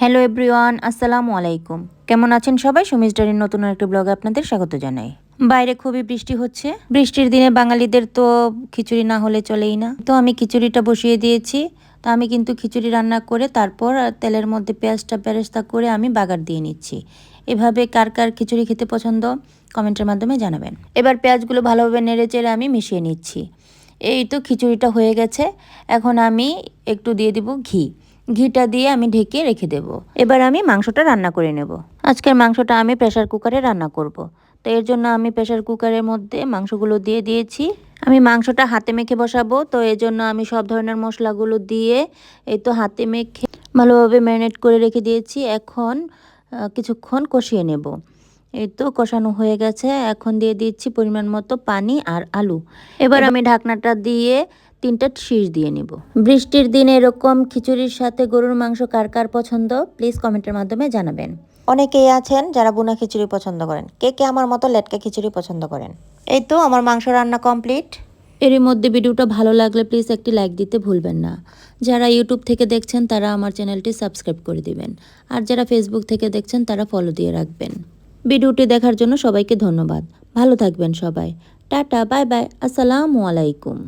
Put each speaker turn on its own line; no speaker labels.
Hello everyone, আসসালামু আলাইকুম। কেমন আছেন সবাই? সুমিস ডায়েরির নতুন আরেকটি ব্লগে আপনাদের স্বাগত জানাই। বাইরে খুবই বৃষ্টি হচ্ছে। বৃষ্টির দিনে বাঙালিদের তো খিচুড়ি না হলে চলেই না। তো আমি খিচুড়িটা বসিয়ে দিয়েছি। তো আমি কিন্তু খিচুড়ি রান্না করে তারপর তেলের মধ্যে পেঁয়াজটা বেরেস্তা করে আমি বাগার দিয়ে নিচ্ছি। এভাবে কার কার খিচুড়ি খেতে পছন্দ কমেন্টের মাধ্যমে জানাবেন। এবার পেঁয়াজগুলো ভালোভাবে নেড়ে চেড়ে আমি মিশিয়ে নিচ্ছি। এই তো খিচুড়িটা হয়ে গেছে। এখন আমি একটু দিয়ে দিব ঘি। ঘিটা দিয়ে আমি ঢেকে রেখে দেব। এবার আমি মাংসটা রান্না করে নেব। আজকের মাংসটা আমি প্রেসার কুকারে রান্না করব। তো এর জন্য আমি প্রেসার কুকারের মধ্যে মাংসগুলো দিয়ে দিয়েছি। আমি মাংসটা হাতে মেখে বসাবো, তো এর জন্য আমি সব ধরনের মশলাগুলো দিয়ে এই তো হাতে মেখে ভালোভাবে ম্যারিনেট করে রেখে দিয়েছি। এখন কিছুক্ষণ কষিয়ে নেব। এই তো কষানো হয়ে গেছে। এখন দিয়ে দিচ্ছি পরিমাণ মতো পানি আর আলু। এবার আমি ঢাকনাটা দিয়ে 3টা শীষ দিয়ে নিব। বৃষ্টির দিনে এরকম খিচুড়ির সাথে গরুর মাংস কার কার পছন্দ প্লিজ কমেন্টের মাধ্যমে জানাবেন। অনেকেই আছেন যারা বুনা খিচুড়ি পছন্দ করেন, কে কে আমার মতো লেটকা খিচুড়ি পছন্দ করেন। এই তো আমার মাংস রান্না কমপ্লিট। এরই মধ্যে ভিডিওটা ভালো লাগলে প্লিজ একটি লাইক দিতে ভুলবেন না। যারা ইউটিউব থেকে দেখছেন তারা আমার চ্যানেলটি সাবস্ক্রাইব করে দিবেন, আর যারা ফেসবুক থেকে দেখছেন তারা ফলো দিয়ে রাখবেন। ভিডিওটি দেখার জন্য সবাইকে ধন্যবাদ। ভালো থাকবেন সবাই। টাটা, বাই বাই, আসসালামু আলাইকুম।